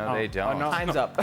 No, they don't. Time's up.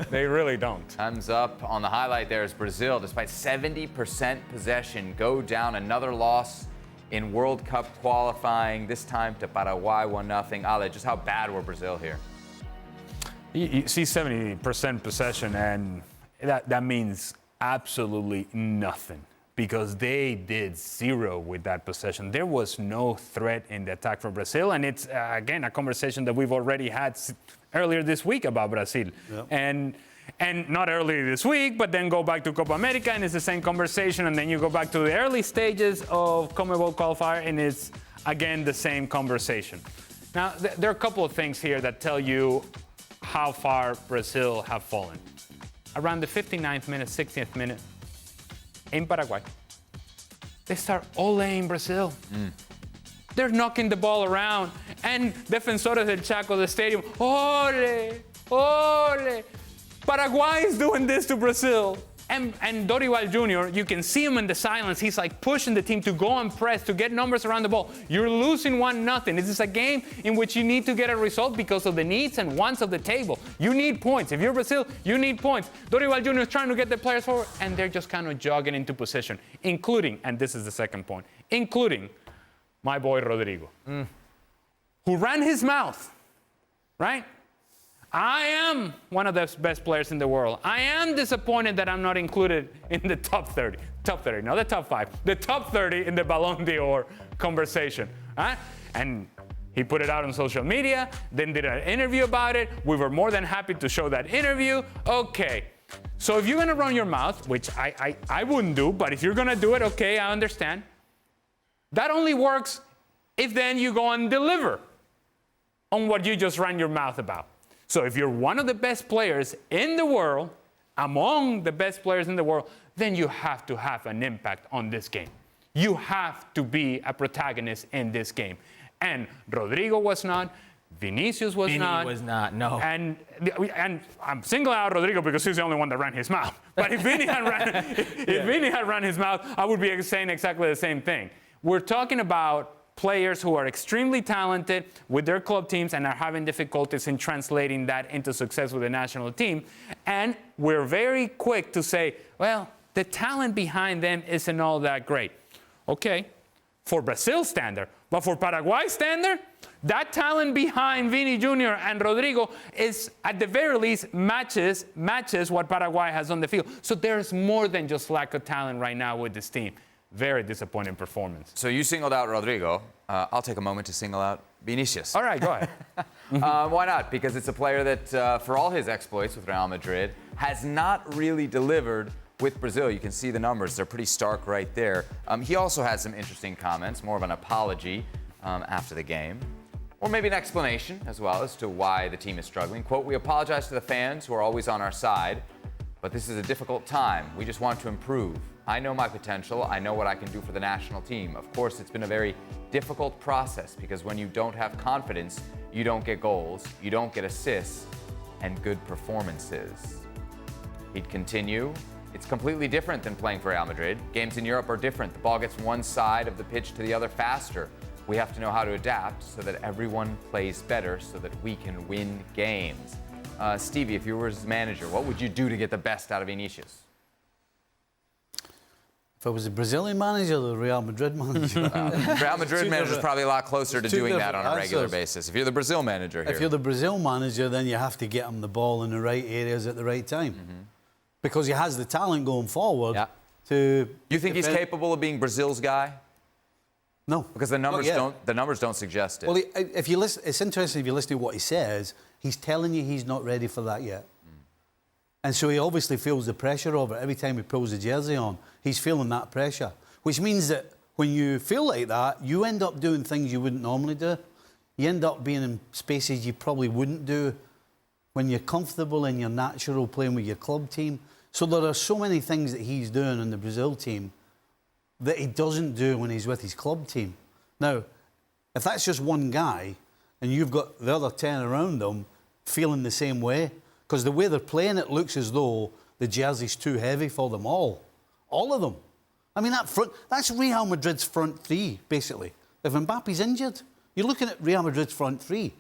They really don't. Time's up. On the highlight there is Brazil, despite 70% possession, go down another loss in World Cup qualifying, this time to Paraguay 1-0. Ale, just how bad were Brazil here? You see 70% possession, and that means absolutely nothing because they did zero with that possession. There was no threat in the attack for Brazil, and it's, again, a conversation that we've already had earlier this week about Brazil. Yep. And not earlier this week, but then go back to Copa America, and it's the same conversation, and then you go back to the early stages of CONMEBOL qualifier, and it's, again, the same conversation. Now, there are a couple of things here that tell you how far Brazil have fallen. Around the 59th minute, 60th minute, in Paraguay, they start olaying Brazil. They're knocking the ball around, and Defensores del Chaco, the stadium, ole, ole. Paraguay is doing this to Brazil. And Dorival Júnior, you can see him in the silence. He's like pushing the team to go and press, to get numbers around the ball. You're losing 1-0. This is a game in which you need to get a result because of the needs and wants of the table. You need points. If you're Brazil, you need points. Dorival Júnior is trying to get the players forward, and they're just kind of jogging into position, including, and this is the second point, including my boy Rodrigo, who ran his mouth, right? I am one of the best players in the world. I am disappointed that I'm not included in the top 30. Top 30, not the top 5. The top 30 in the Ballon d'Or conversation. Right? And he put it out on social media, then did an interview about it. We were more than happy to show that interview. Okay. So if you're going to run your mouth, which I wouldn't do, but if you're going to do it, okay, I understand. That only works if then you go and deliver on what you just ran your mouth about. So if you're one of the best players in the world, among the best players in the world, then you have to have an impact on this game. You have to be a protagonist in this game. And Rodrigo was not. Vinícius was not. Was not, no. And I'm singling out Rodrigo because he's the only one that ran his mouth. But if Vini had run his mouth, I would be saying exactly the same thing. We're talking about players who are extremely talented with their club teams and are having difficulties in translating that into success with the national team. And we're very quick to say, well, the talent behind them isn't all that great. Okay, for Brazil's standard, but for Paraguay's standard, that talent behind Vini Júnior and Rodrigo is, at the very least, matches what Paraguay has on the field. So there's more than just lack of talent right now with this team. Very disappointing performance. So you singled out Rodrigo. I'll take a moment to single out Vinícius. All right, go ahead. Why not? Because it's a player that, for all his exploits with Real Madrid, has not really delivered with Brazil. You can see the numbers. They're pretty stark right there. He also had some interesting comments, more of an apology after the game. Or maybe an explanation as well as to why the team is struggling. Quote, "We apologize to the fans who are always on our side, but this is a difficult time. We just want to improve. I know my potential. I know what I can do for the national team. Of course, it's been a very difficult process because when you don't have confidence, you don't get goals, you don't get assists, and good performances." He'd continue, "It's completely different than playing for Real Madrid. Games in Europe are different. The ball gets from one side of the pitch to the other faster. We have to know how to adapt so that everyone plays better so that we can win games." Stevie, if you were his manager, what would you do to get the best out of Vinícius? If I was a Brazilian manager or the Real Madrid manager? Real Madrid manager is probably a lot closer to doing that on a regular basis. If you're the Brazil manager here. If you're the Brazil manager, then you have to get him the ball in the right areas at the right time. Because he has the talent going forward to... You think he's capable of being Brazil's guy? No. Because the numbers don't suggest it. Well, if you listen, it's interesting if you listen to what he says, he's telling you he's not ready for that yet. And so he obviously feels the pressure of it. Every time he pulls the jersey on, he's feeling that pressure. Which means that when you feel like that, you end up doing things you wouldn't normally do. You end up being in spaces you probably wouldn't do when you're comfortable in your natural playing with your club team. So there are so many things that he's doing in the Brazil team that he doesn't do when he's with his club team. Now, if that's just one guy and you've got the other 10 around him feeling the same way, because the way they're playing, it looks as though the jersey's too heavy for them all. All of them. I mean, that's Real Madrid's front three, basically. If Mbappe's injured, you're looking at Real Madrid's front three.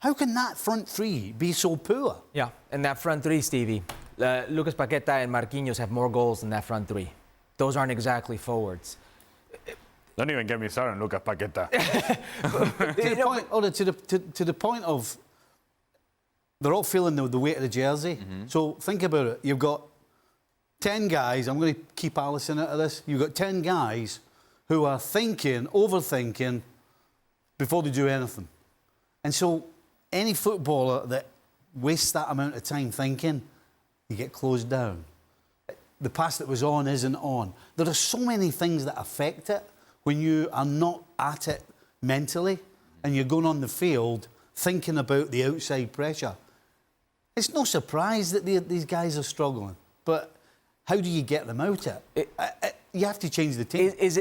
How can that front three be so poor? Yeah, and that front three, Stevie, Lucas Paqueta and Marquinhos have more goals than that front three. Those aren't exactly forwards. Don't even get me started on Lucas Paqueta. To the point of they're all feeling the weight of the jersey. So think about it. You've got 10 guys. I'm going to keep Alisson out of this. You've got 10 guys who are thinking, overthinking before they do anything. And so any footballer that wastes that amount of time thinking, you get closed down. The pass that was on isn't on. There are so many things that affect it when you are not at it mentally and you're going on the field thinking about the outside pressure. It's no surprise that these guys are struggling. But how do you get them out of it? You have to change the team. Is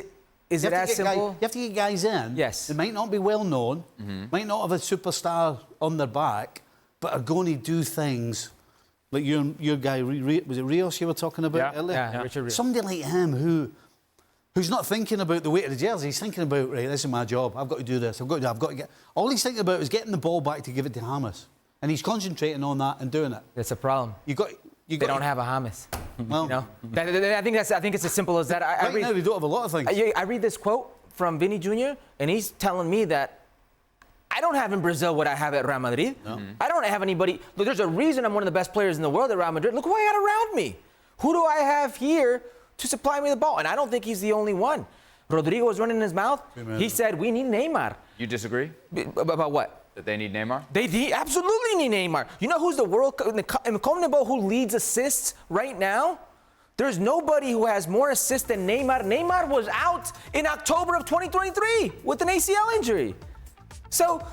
it as simple? You have to get guys in. Yes. They might not be well known, might not have a superstar on their back, but are going to do things like your guy, was it Rios you were talking about earlier? Yeah, Richard Rios. Somebody like him who's not thinking about the weight of the jersey. He's thinking about, right, this is my job. I've got to do this. I've got to get... All he's thinking about is getting the ball back to give it to James. And he's concentrating on that and doing it. That's a problem. They don't have a James. Well, You know? I think it's as simple as that. Right now, they don't have a lot of things. I read this quote from Vini Júnior, and he's telling me that I don't have in Brazil what I have at Real Madrid. No. I don't have anybody. Look, there's a reason I'm one of the best players in the world at Real Madrid. Look who I got around me. Who do I have here to supply me the ball? And I don't think he's the only one. Rodrigo was running his mouth. He said, we need Neymar. You disagree? About what? That they need Neymar? They absolutely need Neymar. You know who's the world in the CONMEBOL who leads assists right now? There's nobody who has more assists than Neymar. Neymar was out in October of 2023 with an ACL injury. So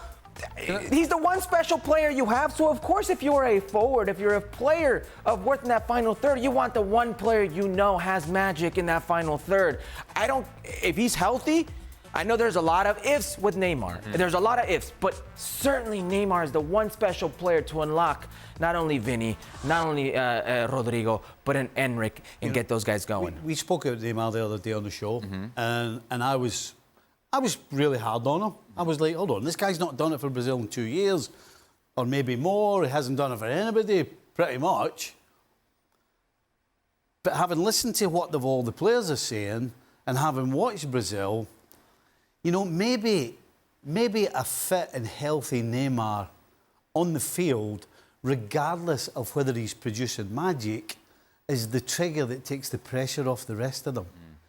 he's the one special player you have. So, of course, if you're a forward, if you're a player of worth in that final third, you want the one player you know has magic in that final third. If he's healthy, I know there's a lot of ifs with Neymar. There's a lot of ifs, but certainly Neymar is the one special player to unlock not only Vini, not only Rodrigo, but an Enric and get those guys going. We spoke about Neymar the other day on the show, and I was really hard on him. I was like, hold on, this guy's not done it for Brazil in 2 years, or maybe more. He hasn't done it for anybody, pretty much. But having listened to what all the players are saying, and having watched Brazil, you know, maybe a fit and healthy Neymar on the field, regardless of whether he's producing magic, is the trigger that takes the pressure off the rest of them.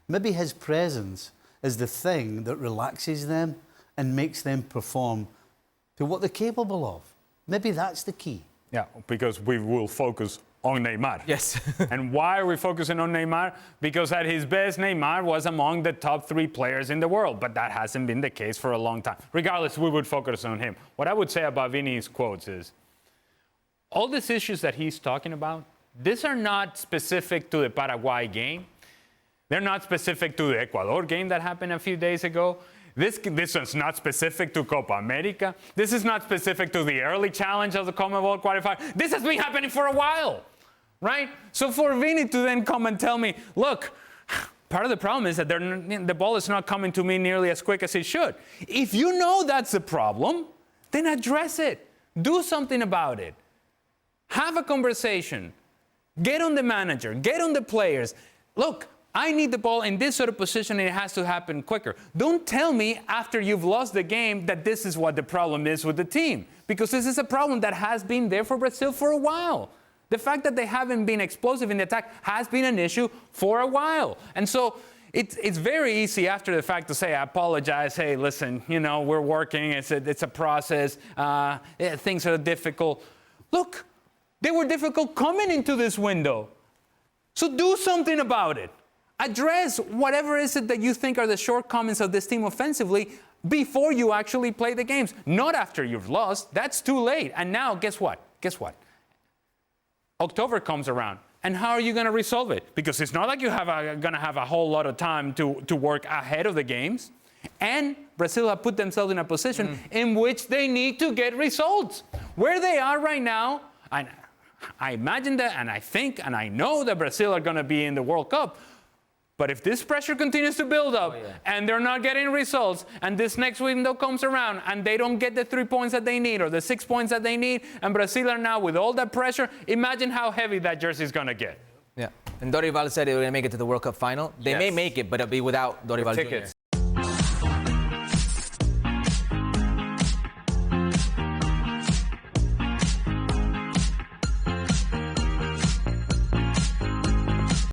Maybe his presence is the thing that relaxes them and makes them perform to what they're capable of. Maybe that's the key. Yeah, because we will focus on Neymar. Yes. And why are we focusing on Neymar? Because at his best, Neymar was among the top 3 players in the world, but that hasn't been the case for a long time. Regardless, we would focus on him. What I would say about Vini's quotes is, all these issues that he's talking about, these are not specific to the Paraguay game. They're not specific to the Ecuador game that happened a few days ago. This is not specific to Copa America. This is not specific to the early challenge of the CONMEBOL qualifier. This has been happening for a while, right? So for Vini to then come and tell me, look, part of the problem is that the ball is not coming to me nearly as quick as it should. If you know that's a problem, then address it. Do something about it. Have a conversation. Get on the manager. Get on the players. Look, I need the ball in this sort of position and it has to happen quicker. Don't tell me after you've lost the game that this is what the problem is with the team, because this is a problem that has been there for Brazil for a while. The fact that they haven't been explosive in the attack has been an issue for a while. And so it's very easy after the fact to say, I apologize, hey, listen, you know, we're working, it's a process, things are difficult. Look, they were difficult coming into this window. So do something about it. Address whatever is it that you think are the shortcomings of this team offensively before you actually play the games, not after you've lost. That's too late. And now, guess what? October comes around. And how are you going to resolve it? Because it's not like you're going to have a whole lot of time to work ahead of the games. And Brazil have put themselves in a position in which they need to get results. Where they are right now, I imagine that, and I think, and I know that Brazil are going to be in the World Cup. But if this pressure continues to build up and they're not getting results, and this next window comes around and they don't get the 3 points that they need or the 6 points that they need, and Brazil are now with all that pressure, imagine how heavy that jersey is going to get. Yeah. And Dorival said they were going to make it to the World Cup final. They may make it, but it'll be without Dorival Jr. Tickets.